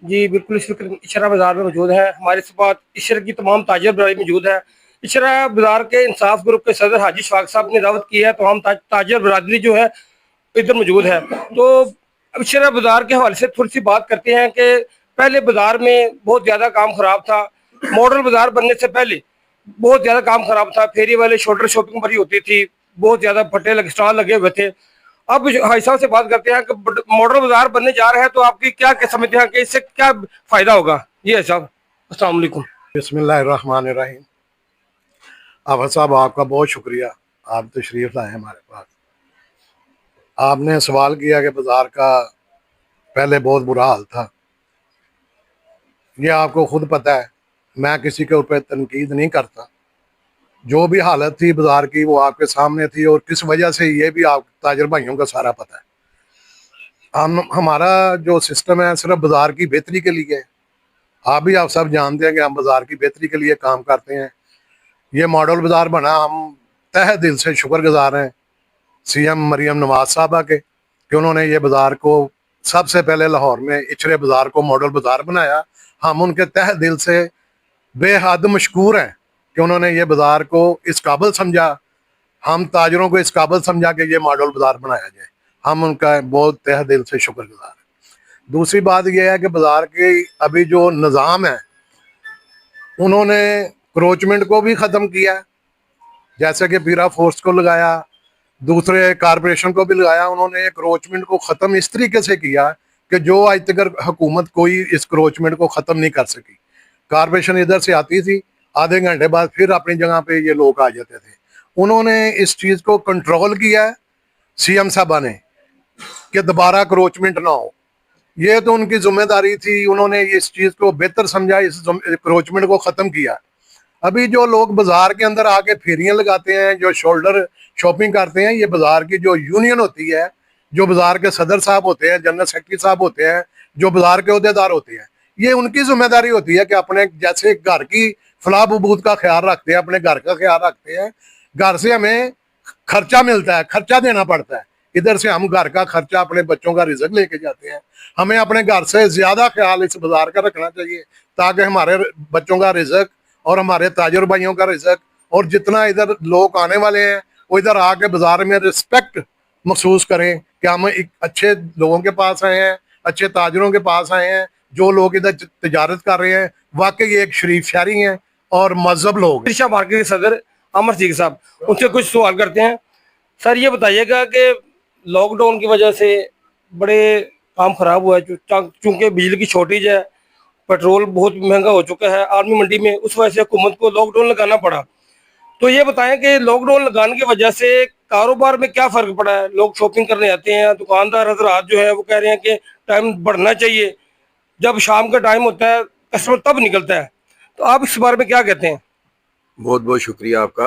जी बिल्कुल, इस वक्त इशरा बाज़ार में मौजूद है। हमारे साथ इशरा की तमाम ताजर बराई मौजूद है। इशरा बाज़ार के इंसाफ ग्रुप के सदर हाजी शफाक साहब ने दावत की है, तमाम ताजर बरादरी जो है इधर मौजूद है। तो अब इशरा बाज़ार के हवाले से थोड़ी सी बात करते हैं कि पहले बाज़ार में बहुत ज़्यादा काम ख़राब था। मॉडल बाज़ार बनने से पहले बहुत ज़्यादा काम ख़राब था। फेरी वाले शोल्डर शॉपिंग बड़ी होती थी, बहुत ज़्यादा फटे लगे स्टॉल लगे हुए थे। अब भाई साहब से बात करते हैं कि मॉडल बाजार बनने जा रहे हैं, तो आपकी क्या समझते हैं कि इससे क्या फायदा होगा? जी भाई साहब, अस्सलाम वालेकुम। बिस्मिल्लाहिर्रहमानिर्रहीम। आफत साहब, आपका बहुत शुक्रिया, आप तशरीफ़ लाए हमारे पास। आपने सवाल किया कि बाज़ार का पहले बहुत बुरा हाल था। ये आपको खुद पता है, मैं किसी के ऊपर तनकीद नहीं करता। जो भी हालत थी बाज़ार की वो आपके सामने थी, और किस वजह से ये भी आप ताजर भाइयों का सारा पता है। हमारा जो सिस्टम है सिर्फ बाज़ार की बेहतरी के लिए है। आप सब जानते हैं कि हम बाज़ार की बेहतरी के लिए काम करते हैं। ये मॉडल बाज़ार बना, हम तहे दिल से शुक्रगुजार हैं CM मरियम नवाज साहबा के, कि उन्होंने ये बाज़ार को सबसे पहले लाहौर में इचरे बाज़ार को मॉडल बाज़ार बनाया। हम उनके तहे दिल से बेहद मशकूर हैं कि उन्होंने ये बाज़ार को इस काबिल समझा, हम ताजरों को इस काबिल समझा कि ये मॉडल बाज़ार बनाया जाए। हम उनका बहुत तहे दिल से शुक्रगुजार हैं। दूसरी बात यह है कि बाज़ार की अभी जो निज़ाम है, उन्होंने क्रोचमेंट को भी ख़त्म किया, जैसे कि पीरा फोर्स को लगाया, दूसरे कारपोरेशन को भी लगाया। उन्होंने क्रोचमेंट को ख़त्म इस तरीके से किया कि जो आज तक हुकूमत कोई इस क्रोचमेंट को ख़त्म नहीं कर सकी। कारपोरेशन इधर से आती थी, आधे घंटे बाद फिर अपनी जगह पे ये लोग आ जाते थे। उन्होंने इस चीज़ को कंट्रोल किया है CM साहबा ने, कि दोबारा क्रोचमेंट ना हो। ये तो उनकी जिम्मेदारी थी, उन्होंने इस चीज़ को बेहतर समझा, इस क्रोचमेंट को ख़त्म किया। अभी जो लोग बाज़ार के अंदर आके फेरियां लगाते हैं, जो शोल्डर शॉपिंग करते हैं, ये बाज़ार की जो यूनियन होती है, जो बाज़ार के सदर साहब होते हैं, जनरल सेक्रेटरी साहब होते हैं, जो बाज़ार के अहदेदार होते हैं, ये उनकी जिम्मेदारी होती है कि अपने जैसे घर की फलाह बहबूद का ख्याल रखते हैं, अपने घर का ख्याल रखते हैं। घर से हमें खर्चा मिलता है, खर्चा देना पड़ता है। इधर से हम घर का खर्चा, अपने बच्चों का रिजक लेके जाते हैं। हमें अपने घर से ज़्यादा ख्याल इस बाज़ार का रखना चाहिए, ताकि हमारे बच्चों का रिजक और हमारे ताजर भाइयों का रिजक, और जितना इधर लोग आने वाले हैं वो इधर आके बाज़ार में रिस्पेक्ट महसूस करें कि हम एक अच्छे लोगों के पास आए हैं, अच्छे ताजरों के पास आए हैं। जो लोग इधर तजारत कर रहे हैं वाकई ये एक शरीफ शहरी हैं और मजहब लोग। इशरा मार्केट के सदर अमर सिंह साहब, उनसे कुछ सवाल करते हैं। सर ये बताइएगा कि लॉकडाउन की वजह से बड़े काम खराब हुआ है, चूँकि बिजली की शॉर्टेज है, पेट्रोल बहुत महंगा हो चुका है आर्मी मंडी में, उस वजह से हुकूमत को लॉकडाउन लगाना पड़ा। तो ये बताएं कि लॉकडाउन लगाने की वजह से कारोबार में क्या फर्क पड़ा है? लोग शॉपिंग करने आते हैं, दुकानदार हजरात जो है वो कह रहे हैं कि टाइम बढ़ना चाहिए, जब शाम का टाइम होता है कस्टमर तब निकलता है। तो आप इस बारे में क्या कहते हैं? बहुत बहुत शुक्रिया आपका।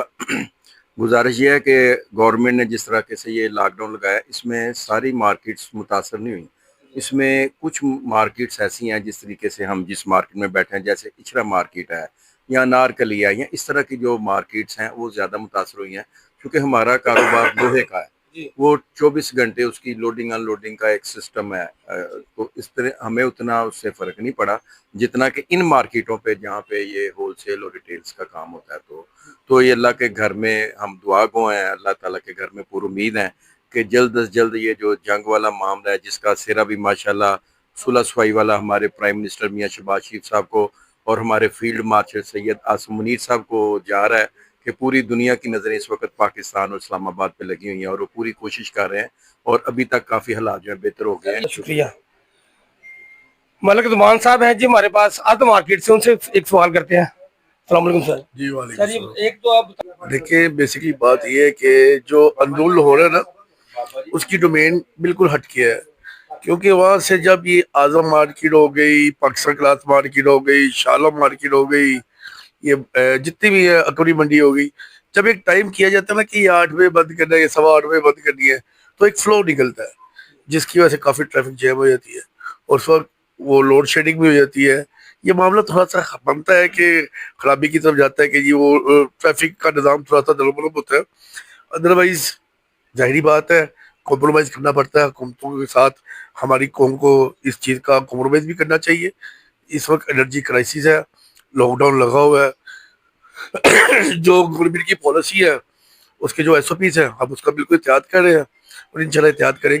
गुजारिश ये है कि गवर्नमेंट ने जिस तरह से ये लॉकडाउन लगाया, इसमें सारी मार्केट्स मुतासर नहीं हुई। इसमें कुछ मार्केट्स ऐसी हैं, जिस तरीके से हम जिस मार्केट में बैठे हैं, जैसे इचरा मार्केट है या नारकली है, या इस तरह की जो मार्केट्स हैं वो ज़्यादा मुतासर हुई हैं, क्योंकि हमारा कारोबार लोहे का है। वो 24 घंटे उसकी लोडिंग अनलोडिंग का एक सिस्टम है। तो इस तरह हमें उतना उससे फ़र्क नहीं पड़ा जितना कि इन मार्केटों पे जहाँ पे ये होलसेल और रिटेल्स का काम होता है। तो ये अल्लाह के घर में हम दुआ गो हैं, अल्लाह ताला के घर में पूरी उम्मीद है कि जल्द अज जल्द ये जो जंग वाला मामला है, जिसका सिरा भी माशाल्लाह सुलह सफाई वाला हमारे प्राइम मिनिस्टर मियाँ शहबाज शरीफ साहब को और हमारे फील्ड मार्शल सैयद आसिम मुनीर साहब को जा रहा है, कि पूरी दुनिया की नज़रें इस वक्त पाकिस्तान और इस्लामाबाद पे लगी हुई हैं, और वो पूरी कोशिश कर रहे हैं, और अभी तक काफ़ी हालात जो है बेहतर हो गए हैं। शुक्रिया। मलिक दुमान साहब हैं जी हमारे पास आद मार्केट से, उनसे एक सवाल करते हैं। अस्सलाम वालेकुम सर। जी सर वालेकुम। ये एक तो आप देखिए, बेसिकली बात ये है कि जो अंदरुल हो रहा है ना, उसकी डोमेन बिल्कुल हटके है। क्योंकि वहाँ से जब ये आजम मार्केट हो गई, पाकिस्तान क्लाथ मार्केट हो गई, शालम मार्केट हो गई, ये जितनी भी है अकबरी मंडी हो गई, जब एक टाइम किया जाता है ना कि ये 8 बजे बंद करना है, ये 8:15 बंद करनी है, तो एक फ्लो निकलता है, जिसकी वजह से काफ़ी ट्रैफिक जैम हो जाती है, और उस वक्त वो लोड शेडिंग भी हो जाती है। ये मामला थोड़ा सा बनता है कि खराबी की तरफ जाता है, कि जी वो ट्रैफिक का निज़ाम थोड़ा सा दरमलम होता है। अदरवाइज जाहिर बात है کمپرومائز کرنا پڑتا ہے حکومتوں کے ساتھ. ہماری قوم کو اس چیز کا کمپرومائز بھی کرنا چاہیے. اس وقت انرجی کرائسس ہے, لاک ڈاؤن لگا ہوا ہے. جو گورنمنٹ کی پالیسی ہے, اس کے جو SOPs ہیں, ہم اس کا بالکل احتیاط کر رہے ہیں اور انشاءاللہ احتیاط کریں گے.